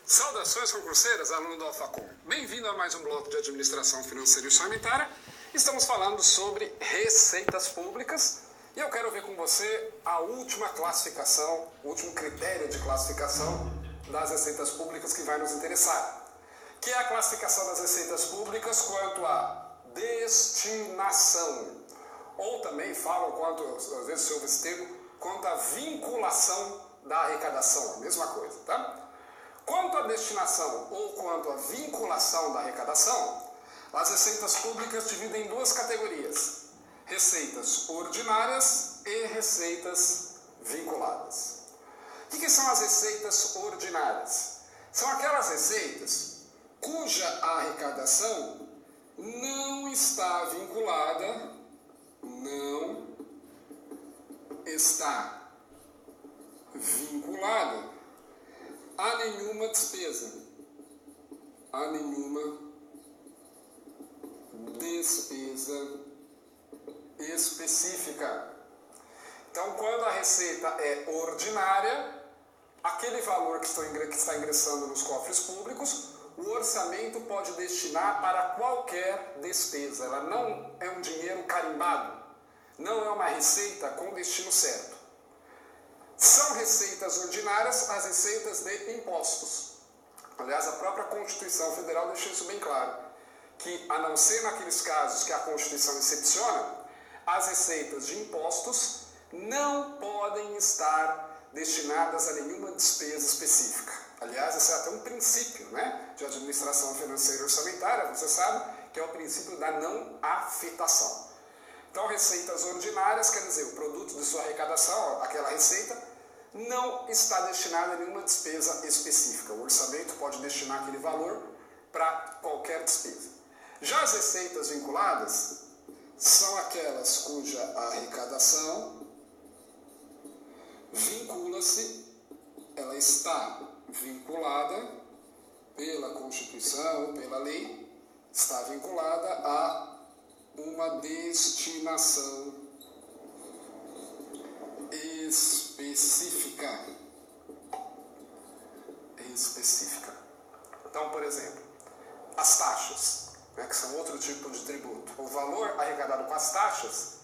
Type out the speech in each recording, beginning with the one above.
Saudações concurseiras, aluno do Alfacom. Bem-vindo a mais um bloco de Administração Financeira e Orçamentária. Estamos falando sobre receitas públicas e eu quero ver com você a última classificação, o último critério de classificação das receitas públicas que vai nos interessar, que é a classificação das receitas públicas quanto à destinação, ou também falam quanto, às vezes se ouve esse termo, quanto à vinculação da arrecadação, a mesma coisa, tá? Quanto à destinação ou quanto à vinculação da arrecadação, as receitas públicas dividem em duas categorias: receitas ordinárias e receitas vinculadas. O que são as receitas ordinárias? São aquelas receitas cuja arrecadação não está vinculada, a nenhuma despesa, específica. Então, quando a receita é ordinária, aquele valor que está ingressando nos cofres públicos, o orçamento pode destinar para qualquer despesa. Ela não é um dinheiro carimbado, não é uma receita com destino certo. São receitas ordinárias as receitas de impostos. Aliás, a própria Constituição Federal deixa isso bem claro, que a não ser naqueles casos que a Constituição excepciona, as receitas de impostos não podem estar destinadas a nenhuma despesa específica. Aliás, esse é até um princípio, de administração financeira e orçamentária, você sabe, que é o princípio da não afetação. Então, receitas ordinárias quer dizer o produto de sua arrecadação, aquela receita, não está destinada a nenhuma despesa específica. O orçamento pode destinar aquele valor para qualquer despesa. Já as receitas vinculadas são aquelas cuja arrecadação vincula-se, ela está vinculada pela Constituição, pela lei, está vinculada a uma destinação específica. Então, por exemplo, as taxas, que são outro tipo de tributo. O valor arrecadado com as taxas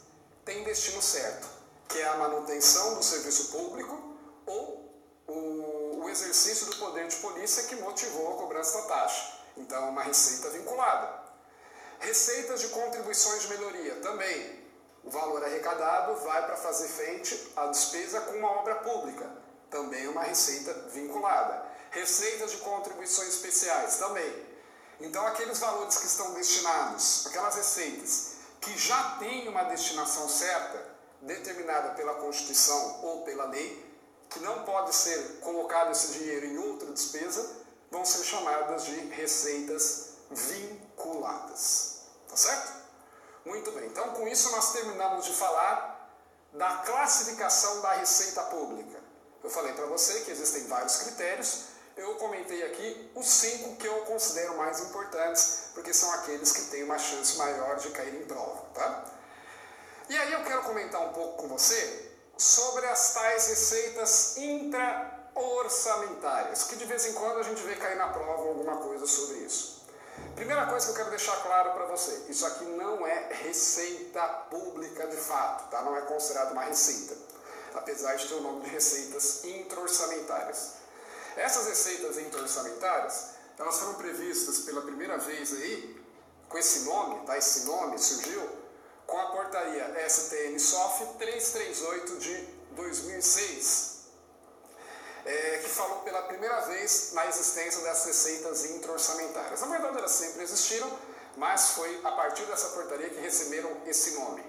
tem destino certo, que é a manutenção do serviço público ou o exercício do poder de polícia que motivou a cobrança da taxa. Então, uma receita vinculada. Receitas de contribuições de melhoria também. O valor arrecadado vai para fazer frente à despesa com uma obra pública. Também uma receita vinculada. Receitas de contribuições especiais também. Então, aqueles valores que estão destinados, aquelas receitas que já têm uma destinação certa, determinada pela Constituição ou pela lei, que não pode ser colocado esse dinheiro em outra despesa, vão ser chamadas de receitas vinculadas. Tá certo? Muito bem. Então, com isso, nós terminamos de falar da classificação da receita pública. Eu falei para você que existem vários critérios. Eu comentei aqui os 5 que eu considero mais importantes, porque são aqueles que têm uma chance maior de cair em prova, tá? E aí eu quero comentar um pouco com você sobre as tais receitas intra-orçamentárias, que de vez em quando a gente vê cair na prova alguma coisa sobre isso. Primeira coisa que eu quero deixar claro para você, isso aqui não é receita pública de fato, tá? Não é considerado uma receita, apesar de ter o nome de receitas intra-orçamentárias. Essas receitas intra-orçamentárias, elas foram previstas pela primeira vez aí, com esse nome, tá? Esse nome surgiu com a portaria STN-SOF 338 de 2006, que falou pela primeira vez na existência das receitas intra-orçamentárias. Na verdade, elas sempre existiram, mas foi a partir dessa portaria que receberam esse nome.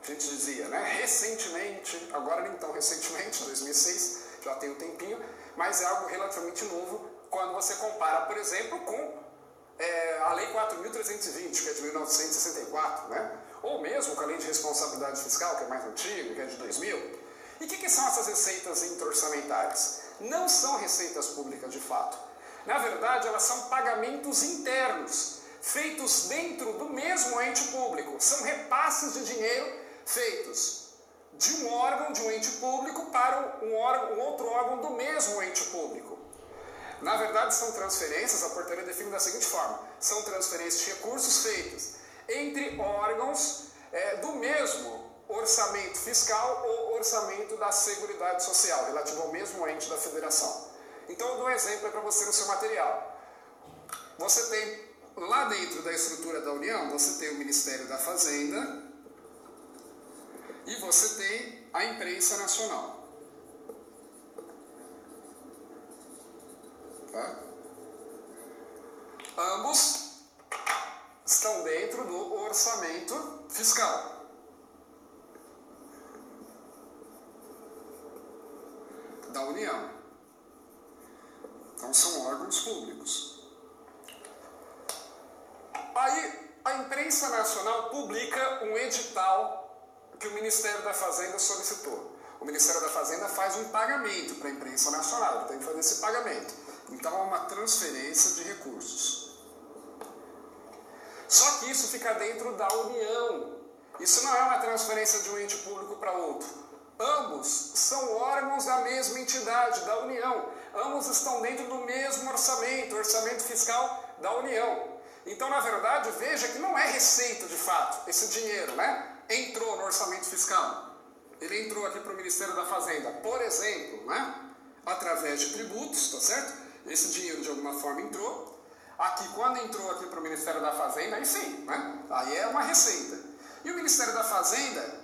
A gente dizia, recentemente, agora nem tão recentemente, 2006, já tem um tempinho, mas é algo relativamente novo quando você compara, por exemplo, com a Lei 4.320, que é de 1964, ou mesmo com a Lei de Responsabilidade Fiscal, que é mais antiga, que é de 2000. E o que são essas receitas intra-orçamentárias? Não são receitas públicas de fato. Na verdade, elas são pagamentos internos, feitos dentro do mesmo ente público. São repasses de dinheiro feitos de um órgão, de um ente público, para um outro órgão do mesmo ente público. Na verdade, são transferências, a portaria define da seguinte forma: são transferências de recursos feitos entre órgãos do mesmo orçamento fiscal ou orçamento da Seguridade Social, relativo ao mesmo ente da federação. Então, eu dou um exemplo para você no seu material. Você tem, lá dentro da estrutura da União, você tem o Ministério da Fazenda e você tem a Imprensa Nacional. Tá? Ambos estão dentro do orçamento fiscal. Da União. Então são órgãos públicos. Aí a Imprensa Nacional publica um edital que o Ministério da Fazenda solicitou. O Ministério da Fazenda faz um pagamento para a Imprensa Nacional, ele tem que fazer esse pagamento. Então é uma transferência de recursos. Só que isso fica dentro da União. Isso não é uma transferência de um ente público para outro. Ambos são órgãos da mesma entidade, da União. Ambos estão dentro do mesmo orçamento fiscal da União. Então, na verdade, veja que não é receita de fato, esse dinheiro, né? Entrou no orçamento fiscal. Ele entrou aqui para o Ministério da Fazenda, por exemplo, né? Através de tributos, tá certo? Esse dinheiro de alguma forma entrou. Aqui, quando entrou aqui para o Ministério da Fazenda, aí sim, né? Aí é uma receita. E o Ministério da Fazenda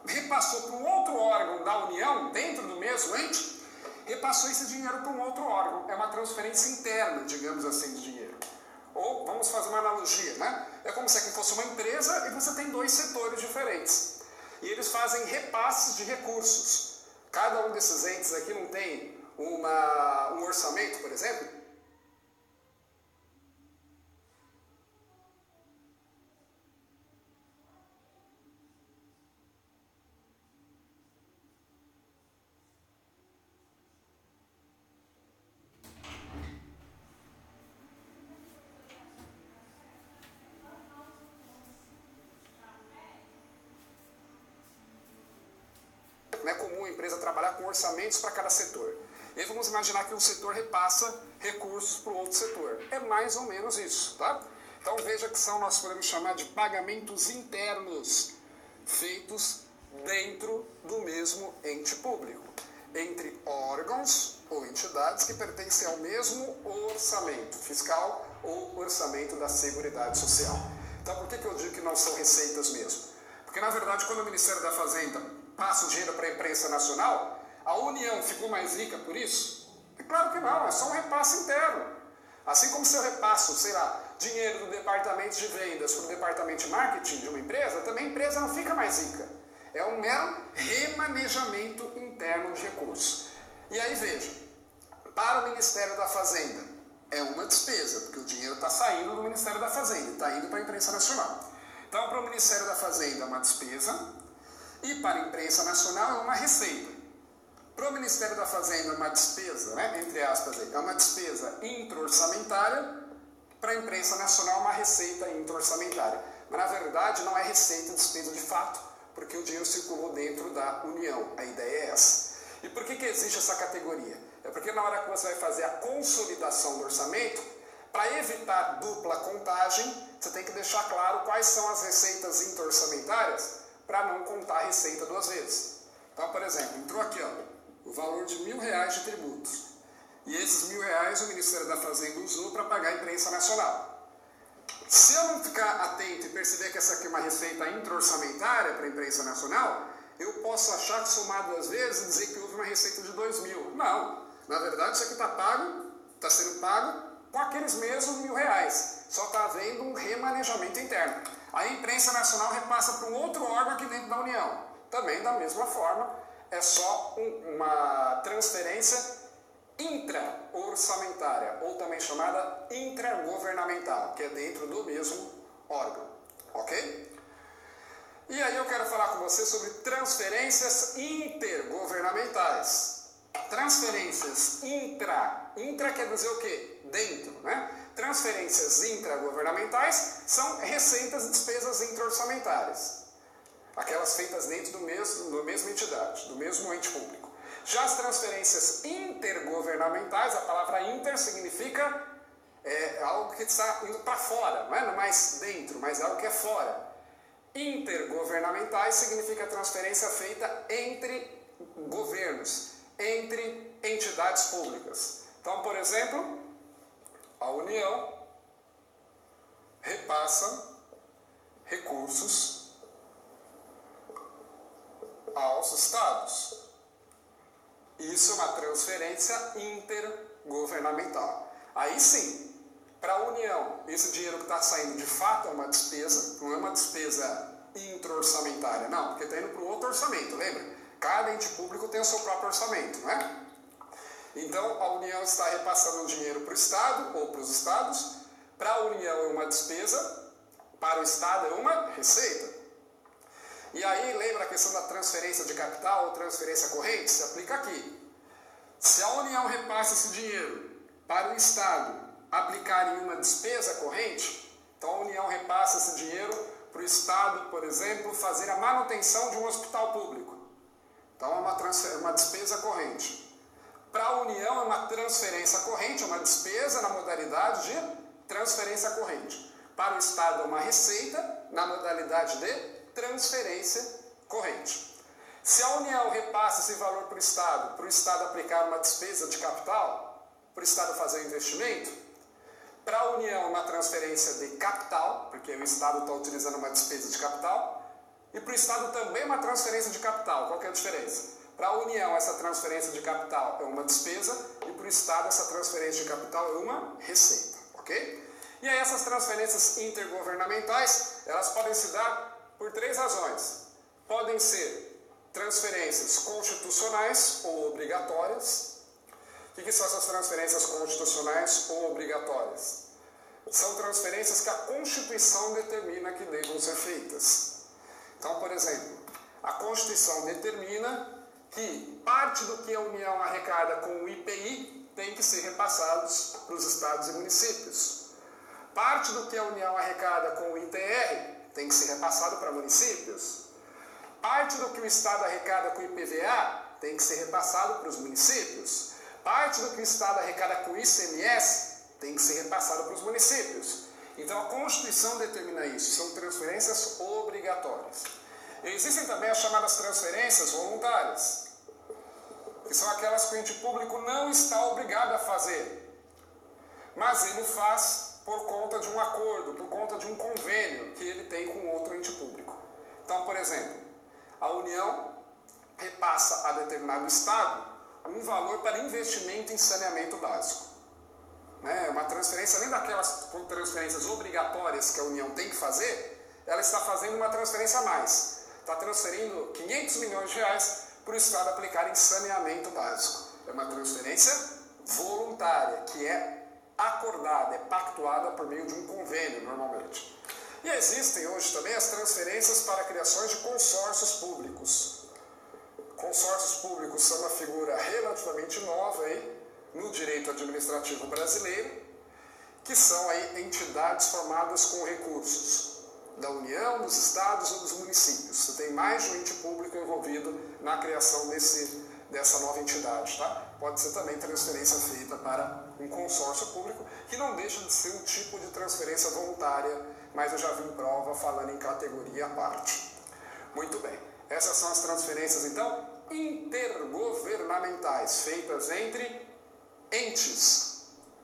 repassou para um outro órgão da União, dentro do mesmo ente, repassou esse dinheiro para um outro órgão. É uma transferência interna, digamos assim, de dinheiro. Ou, vamos fazer uma analogia, né? É como se aqui fosse uma empresa e você tem dois setores diferentes. E eles fazem repasses de recursos. Cada um desses entes aqui não tem um orçamento, por exemplo? Não é comum a empresa trabalhar com orçamentos para cada setor. E aí vamos imaginar que um setor repassa recursos para o outro setor. É mais ou menos isso, tá? Então veja que nós podemos chamar de pagamentos internos, feitos dentro do mesmo ente público, entre órgãos ou entidades que pertencem ao mesmo orçamento fiscal ou orçamento da Seguridade Social. Então por que eu digo que não são receitas mesmo? Porque na verdade quando o Ministério da Fazenda passa o dinheiro para a Imprensa Nacional, a União ficou mais rica por isso? É claro que não, é só um repasse interno. Assim como se eu repasso, sei lá, dinheiro do departamento de vendas para o departamento de marketing de uma empresa, também a empresa não fica mais rica. É um mero remanejamento interno de recursos. E aí veja, para o Ministério da Fazenda é uma despesa, porque o dinheiro está saindo do Ministério da Fazenda, está indo para a Imprensa Nacional. Então para o Ministério da Fazenda é uma despesa, e para a Imprensa Nacional é uma receita. Para o Ministério da Fazenda é uma despesa, né, entre aspas, é uma despesa intra-orçamentária, para a Imprensa Nacional é uma receita intra-orçamentária. Mas na verdade não é receita, despesa de fato, porque o dinheiro circulou dentro da União. A ideia é essa. E por que existe essa categoria? É porque na hora que você vai fazer a consolidação do orçamento, para evitar dupla contagem, você tem que deixar claro quais são as receitas intra-orçamentárias, para não contar a receita duas vezes. Então, por exemplo, entrou aqui o valor de R$1.000 de tributos. E esses R$1.000 o Ministério da Fazenda usou para pagar a Imprensa Nacional. Se eu não ficar atento e perceber que essa aqui é uma receita intra-orçamentária para a Imprensa Nacional, eu posso achar que somar duas vezes e dizer que houve uma receita de R$2.000. Não. Na verdade, isso aqui está sendo pago com aqueles mesmos R$1.000. Só está havendo um remanejamento interno. A Imprensa Nacional repassa para um outro órgão aqui dentro da União. Também da mesma forma, é só uma transferência intra-orçamentária, ou também chamada intragovernamental, que é dentro do mesmo órgão. Ok? E aí eu quero falar com você sobre transferências intergovernamentais. Transferências intra quer dizer o quê? Dentro, né? Transferências intragovernamentais são receitas e despesas intra-orçamentárias. Aquelas feitas dentro da mesma entidade, do mesmo ente público. Já as transferências intergovernamentais, a palavra inter significa algo que está indo para fora, não é mais dentro, mas algo que é fora. Intergovernamentais significa transferência feita entre governos, entre entidades públicas. Então, por exemplo, a União repassa recursos aos estados. Isso é uma transferência intergovernamental. Aí sim, para a União, esse dinheiro que está saindo de fato é uma despesa, não é uma despesa intra-orçamentária, não, porque está indo para o outro orçamento, lembra? Cada ente público tem o seu próprio orçamento, não é? Então, a União está repassando o dinheiro para o Estado ou para os estados. Para a União é uma despesa, para o Estado é uma receita. E aí, lembra a questão da transferência de capital ou transferência corrente? Se aplica aqui. Se a União repassa esse dinheiro para o Estado aplicar em uma despesa corrente, então a União repassa esse dinheiro para o Estado, por exemplo, fazer a manutenção de um hospital público. Então é uma despesa corrente. Para a União é uma transferência corrente, é uma despesa na modalidade de transferência corrente. Para o Estado é uma receita na modalidade de transferência corrente. Se a União repassa esse valor para o Estado aplicar uma despesa de capital, para o Estado fazer investimento, para a União é uma transferência de capital, porque o Estado está utilizando uma despesa de capital, e para o Estado também é uma transferência de capital. Qual que é a diferença? Para a União, essa transferência de capital é uma despesa, e para o Estado, essa transferência de capital é uma receita, ok? E aí, essas transferências intergovernamentais, elas podem se dar por 3 razões. Podem ser transferências constitucionais ou obrigatórias. O que são essas transferências constitucionais ou obrigatórias? São transferências que a Constituição determina que devam ser feitas. Então, por exemplo, a Constituição determina que parte do que a União arrecada com o IPI tem que ser repassados para os estados e municípios. Parte do que a União arrecada com o ITR tem que ser repassado para municípios. Parte do que o Estado arrecada com o IPVA tem que ser repassado para os municípios. Parte do que o Estado arrecada com o ICMS tem que ser repassado para os municípios. Então a Constituição determina isso, são transferências obrigatórias. Existem também as chamadas transferências voluntárias, que são aquelas que o ente público não está obrigado a fazer, mas ele faz por conta de um acordo, por conta de um convênio que ele tem com outro ente público. Então, por exemplo, a União repassa a determinado Estado um valor para investimento em saneamento básico. É uma transferência, além daquelas transferências obrigatórias que a União tem que fazer, ela está fazendo uma transferência a mais. Está transferindo 500 milhões de reais para o Estado aplicar em saneamento básico. É uma transferência voluntária, que é acordada, é pactuada por meio de um convênio, normalmente. E existem hoje também as transferências para criações de consórcios públicos. Consórcios públicos são uma figura relativamente nova aí, no direito administrativo brasileiro, que são aí entidades formadas com recursos da União, dos estados ou dos municípios. Você tem mais de um ente público envolvido na criação dessa nova entidade, tá? Pode ser também transferência feita para um consórcio público, que não deixa de ser um tipo de transferência voluntária, mas eu já vi em prova falando em categoria à parte. Muito bem, essas são as transferências, então, intergovernamentais, feitas entre entes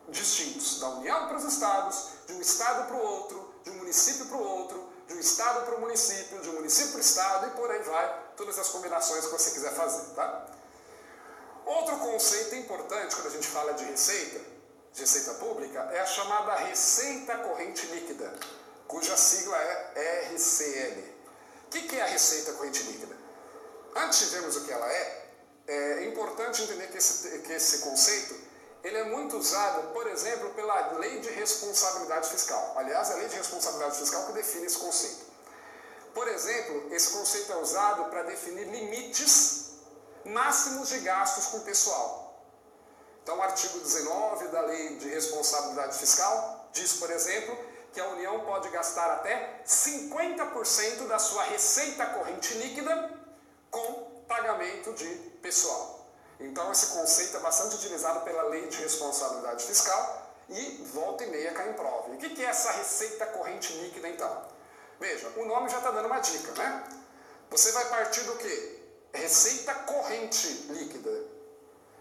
distintos, da União para os estados, de um estado para o outro, de um município para o outro, de um estado para o município, de um município para o estado, e por aí vai, todas as combinações que você quiser fazer, tá? Outro conceito importante quando a gente fala de receita pública, é a chamada receita corrente líquida, cuja sigla é RCL. O que é a receita corrente líquida? Antes de vermos o que ela é importante entender que esse conceito ele é muito usado, por exemplo, pela Lei de Responsabilidade Fiscal. Aliás, é a Lei de Responsabilidade Fiscal que define esse conceito. Por exemplo, esse conceito é usado para definir limites máximos de gastos com pessoal. Então, o artigo 19 da Lei de Responsabilidade Fiscal diz, por exemplo, que a União pode gastar até 50% da sua receita corrente líquida com pagamento de pessoal. Então esse conceito é bastante utilizado pela Lei de Responsabilidade Fiscal e volta e meia cai em prova. E o que é essa receita corrente líquida então? Veja, o nome já está dando uma dica, né? Você vai partir do quê? Receita corrente líquida.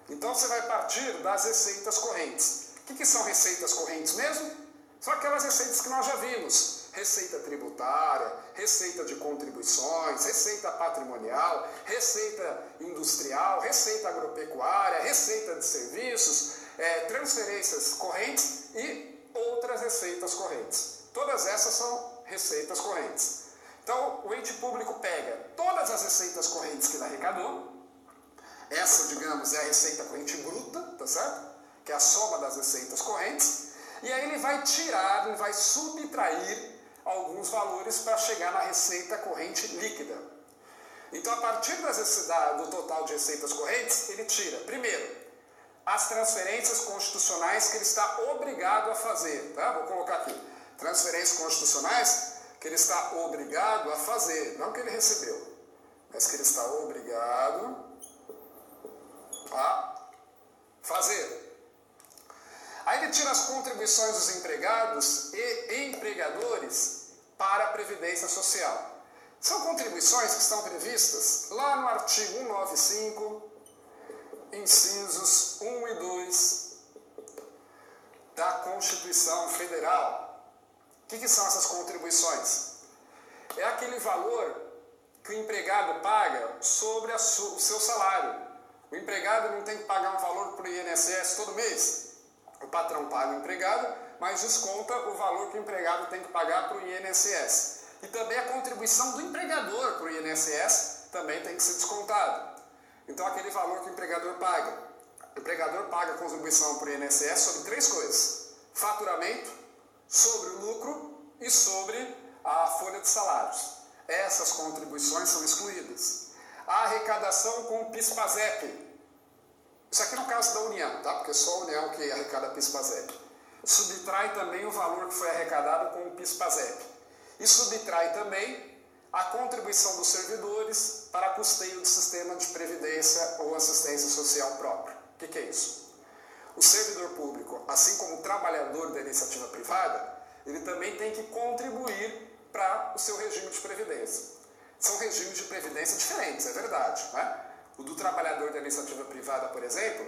Então você vai partir das receitas correntes. O que são receitas correntes mesmo? São aquelas receitas que nós já vimos. Receita tributária, receita de contribuições, receita patrimonial, receita industrial, receita agropecuária, receita de serviços, transferências correntes e outras receitas correntes. Todas essas são receitas correntes. Então, o ente público pega todas as receitas correntes que ele arrecadou. Essa, digamos, é a receita corrente bruta, tá certo? Que é a soma das receitas correntes. E aí ele vai tirar, ele vai subtrair alguns valores para chegar na receita corrente líquida. Então, a partir do total de receitas correntes, ele tira, primeiro, as transferências constitucionais que ele está obrigado a fazer. Tá? Vou colocar aqui, transferências constitucionais que ele está obrigado a fazer, não que ele recebeu, mas que ele está obrigado a fazer. Aí ele tira as contribuições dos empregados e empregadores para a Previdência Social. São contribuições que estão previstas lá no artigo 195, incisos 1 e 2 da Constituição Federal. O que são essas contribuições? É aquele valor que o empregado paga sobre o seu salário. O empregado não tem que pagar um valor para o INSS todo mês. O patrão paga o empregado, mas desconta o valor que o empregado tem que pagar para o INSS. E também a contribuição do empregador para o INSS também tem que ser descontado. Então, aquele valor que o empregador paga. O empregador paga a contribuição para o INSS sobre três coisas: faturamento, sobre o lucro e sobre a folha de salários. Essas contribuições são excluídas. A arrecadação com o PIS/PASEP. Isso aqui no caso da União, tá? Porque é só a União que arrecada PIS/PASEP. Subtrai também o valor que foi arrecadado com o PIS/PASEP. E subtrai também a contribuição dos servidores para custeio do sistema de previdência ou assistência social próprio. O que é isso? O servidor público, assim como o trabalhador da iniciativa privada, ele também tem que contribuir para o seu regime de previdência. São regimes de previdência diferentes, é verdade, né? O do trabalhador da iniciativa privada, por exemplo,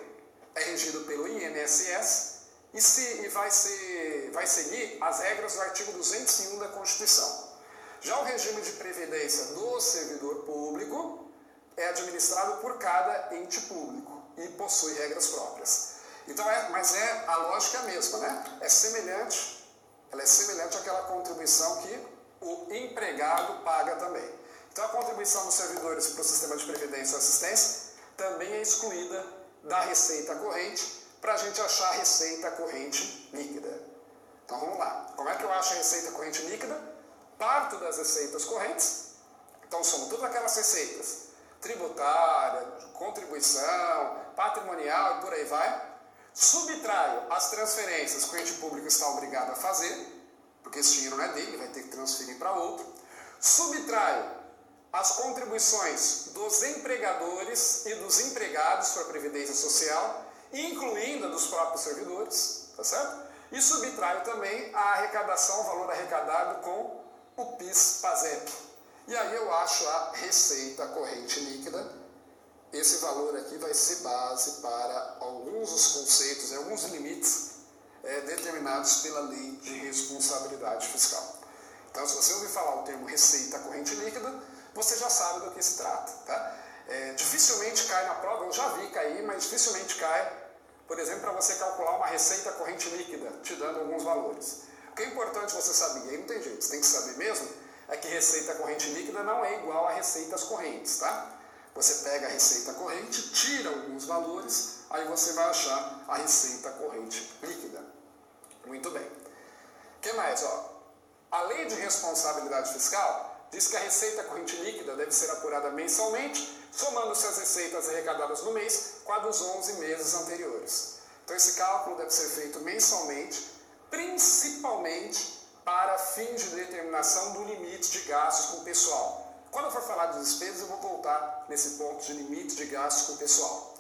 é regido pelo INSS e vai seguir as regras do artigo 201 da Constituição. Já o regime de previdência do servidor público é administrado por cada ente público e possui regras próprias. Então, mas a lógica é a mesma, né? Ela é semelhante àquela contribuição que o empregado paga também. Então, a contribuição dos servidores para o sistema de previdência e assistência também é excluída da receita corrente para a gente achar a receita corrente líquida. Então, vamos lá. Como é que eu acho a receita corrente líquida? Parto das receitas correntes. Então, são todas aquelas receitas: tributária, contribuição, patrimonial e por aí vai. Subtraio as transferências que o ente público está obrigado a fazer, porque esse dinheiro não é dele, vai ter que transferir para outro. Subtraio as contribuições dos empregadores e dos empregados para a Previdência Social, incluindo a dos próprios servidores, tá certo? E subtraio também a arrecadação, o valor arrecadado com o PIS/PASEP. E aí eu acho a receita corrente líquida. Esse valor aqui vai ser base para alguns dos conceitos, alguns limites determinados pela Lei de Responsabilidade Fiscal. Então, se você ouvir falar o termo receita corrente líquida, você já sabe do que se trata. Tá? Dificilmente cai na prova, eu já vi cair, mas dificilmente cai, por exemplo, para você calcular uma receita corrente líquida, te dando alguns valores. O que é importante você saber, e aí não tem jeito, você tem que saber mesmo, é que receita corrente líquida não é igual a receitas correntes, tá? Você pega a receita corrente, tira alguns valores, aí você vai achar a receita corrente líquida. Muito bem. O que mais? A Lei de Responsabilidade Fiscal diz que a receita corrente líquida deve ser apurada mensalmente, somando-se as receitas arrecadadas no mês com a dos 11 meses anteriores. Então esse cálculo deve ser feito mensalmente, principalmente para fins de determinação do limite de gastos com o pessoal. Quando eu for falar de despesas, eu vou voltar nesse ponto de limite de gastos com o pessoal.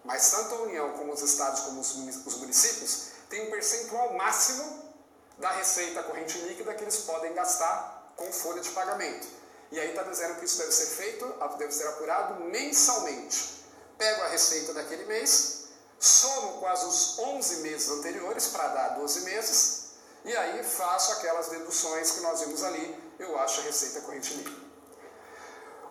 mas tanto a União como os estados como os municípios têm um percentual máximo da receita corrente líquida que eles podem gastar com folha de pagamento. E aí está dizendo que isso deve ser feito, deve ser apurado mensalmente. Pego a receita daquele mês, somo quase os 11 meses anteriores para dar 12 meses, e aí faço aquelas deduções que nós vimos ali, eu acho a receita corrente líquida.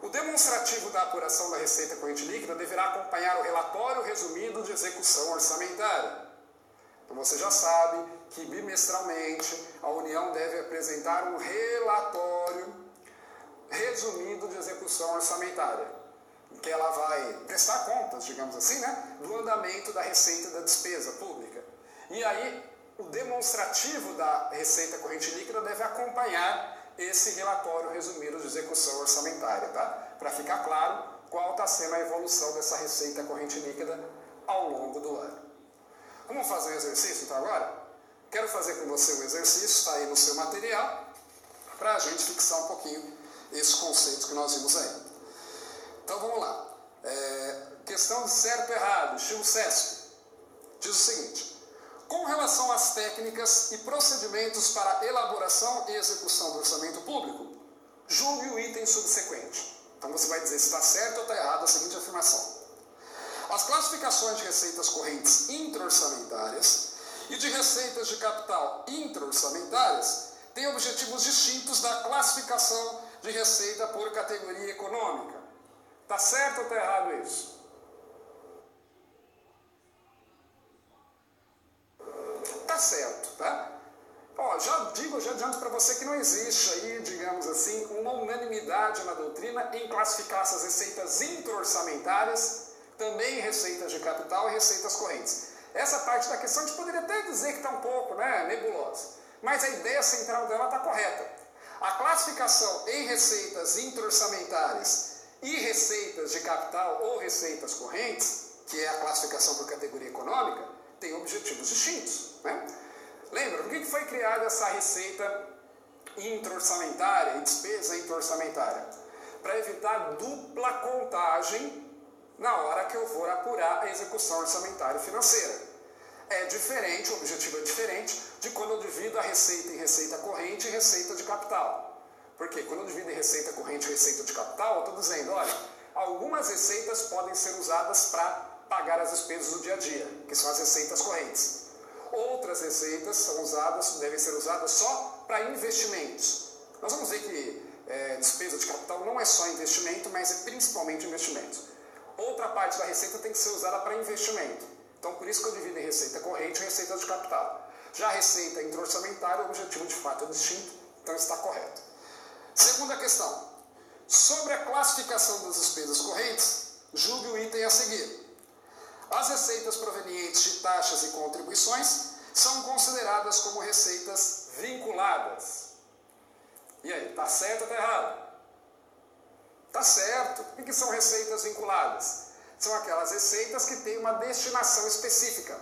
O demonstrativo da apuração da receita corrente líquida deverá acompanhar o relatório resumido de execução orçamentária. Então você já sabe que bimestralmente a União deve apresentar um relatório resumido de execução orçamentária, em que ela vai prestar contas, digamos assim, né, do andamento da receita e da despesa pública. E aí o demonstrativo da receita corrente líquida deve acompanhar esse relatório resumido de execução orçamentária, tá? Para ficar claro qual está sendo a evolução dessa receita corrente líquida ao longo do ano. Vamos fazer um exercício então agora? Quero fazer com você um exercício, está aí no seu material, para a gente fixar um pouquinho esses conceitos que nós vimos aí. Então vamos lá. Questão de certo e errado, estilo SESP. Diz o seguinte: com relação às técnicas e procedimentos para elaboração e execução do orçamento público, julgue o item subsequente. Então você vai dizer se está certo ou está errado a seguinte afirmação: as classificações de receitas correntes intra-orçamentárias e de receitas de capital intra-orçamentárias têm objetivos distintos da classificação de receita por categoria econômica. Está certo ou está errado isso? Está certo, tá? Ó, já adianto para você que não existe aí, digamos assim, uma unanimidade na doutrina em classificar essas receitas intra-orçamentárias, também receitas de capital e receitas correntes. Essa parte da questão a gente poderia até dizer que está um pouco, né, nebulosa, mas a ideia central dela está correta. A classificação em receitas intra-orçamentárias e receitas de capital ou receitas correntes, que é a classificação por categoria econômica, tem objetivos distintos, né? Lembra, por que foi criada essa receita intra-orçamentária e despesa intra-orçamentária? Para evitar dupla contagem na hora que eu for apurar a execução orçamentária financeira. É diferente, o objetivo é diferente de quando eu divido a receita em receita corrente e receita de capital. Porque quando eu divido em receita corrente e receita de capital, eu estou dizendo, olha, algumas receitas podem ser usadas para pagar as despesas do dia a dia, que são as receitas correntes. Outras receitas devem ser usadas só para investimentos. Nós vamos ver que despesa de capital não é só investimento, mas é principalmente investimento. Outra parte da receita tem que ser usada para investimento. Então, por isso que eu divido em receita corrente e receita de capital. Já a receita intra-orçamentária, o objetivo de fato é distinto, então está correto. Segunda questão. Sobre a classificação das despesas correntes, julgue o item a seguir. As receitas provenientes de taxas e contribuições são consideradas como receitas vinculadas. E aí, está certo ou está errado? Está certo. O que são receitas vinculadas? São aquelas receitas que têm uma destinação específica.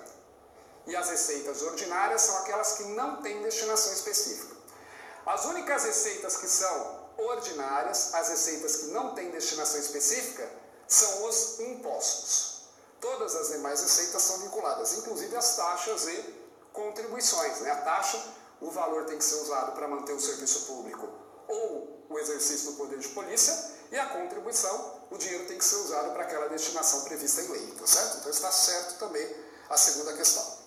E as receitas ordinárias são aquelas que não têm destinação específica. As únicas receitas que são ordinárias, as receitas que não têm destinação específica, são os impostos. Todas as demais receitas são vinculadas, inclusive as taxas e contribuições, né? A taxa, o valor tem que ser usado para manter o serviço público ou o exercício do poder de polícia, e a contribuição, o dinheiro tem que ser usado para aquela destinação prevista em lei, tá certo? Então está certo também a segunda questão.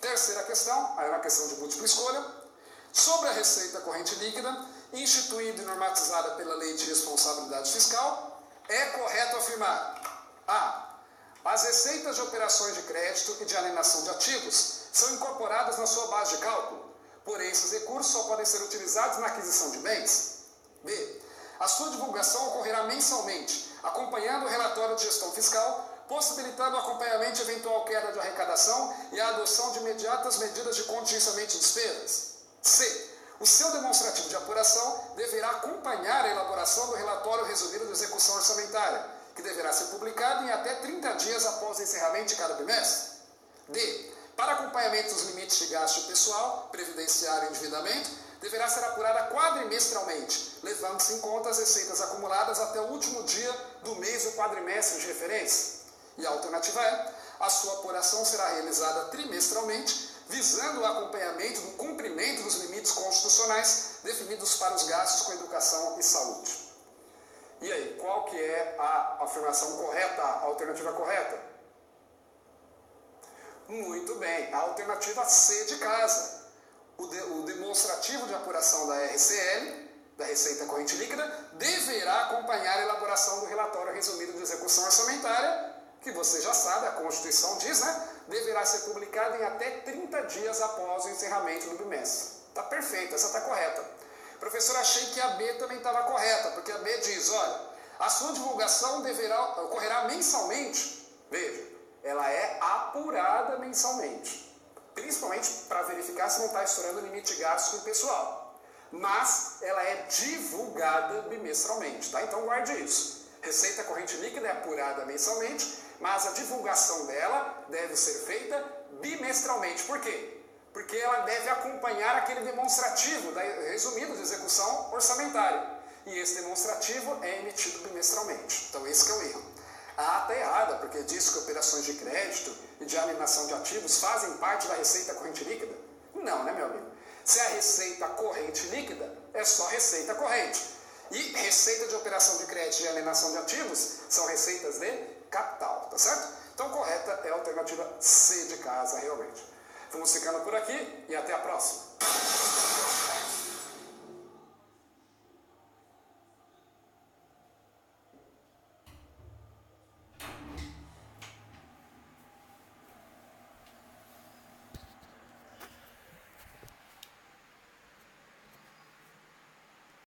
Terceira questão, aí é uma questão de múltipla escolha. Sobre a receita corrente líquida, instituída e normatizada pela Lei de Responsabilidade Fiscal, é correto afirmar: a. As receitas de operações de crédito e de alienação de ativos são incorporadas na sua base de cálculo, porém esses recursos só podem ser utilizados na aquisição de bens. B. A sua divulgação ocorrerá mensalmente, acompanhando o relatório de gestão fiscal, possibilitando o acompanhamento de eventual queda de arrecadação e a adoção de imediatas medidas de contingenciamento de despesas. C. O seu demonstrativo de apuração deverá acompanhar a elaboração do relatório resumido de execução orçamentária, que deverá ser publicado em até 30 dias após o encerramento de cada bimestre. D. Para acompanhamento dos limites de gasto pessoal, previdenciário e endividamento, deverá ser apurada quadrimestralmente, levando-se em conta as receitas acumuladas até o último dia do mês do quadrimestre de referência. E a alternativa é: a sua apuração será realizada trimestralmente, visando o acompanhamento do cumprimento dos limites constitucionais definidos para os gastos com educação e saúde. E aí, qual que é a afirmação correta, a alternativa correta? Muito bem, a alternativa C de casa. O demonstrativo de apuração da RCL, da Receita Corrente Líquida, deverá acompanhar a elaboração do relatório resumido de execução orçamentária, que você já sabe, a Constituição diz, né? Deverá ser publicado em até 30 dias após o encerramento do bimestre. Está perfeito, essa está correta. Professor, achei que a B também estava correta, porque a B diz, olha, a sua divulgação ocorrerá mensalmente. Veja, ela é apurada mensalmente, principalmente para verificar se não está estourando o limite de gastos com o pessoal. Mas ela é divulgada bimestralmente, tá? Então guarde isso. Receita corrente líquida é apurada mensalmente, mas a divulgação dela deve ser feita bimestralmente. Por quê? Porque ela deve acompanhar aquele demonstrativo resumido de execução orçamentária. E esse demonstrativo é emitido bimestralmente. Então esse que é o erro. A A está errada, porque diz que operações de crédito e de alienação de ativos fazem parte da receita corrente líquida. Não, né, meu amigo? Se a receita corrente líquida, é só receita corrente. E receita de operação de crédito e alienação de ativos são receitas de capital, tá certo? Então, correta é a alternativa C de casa, realmente. Vamos ficando por aqui e até a próxima.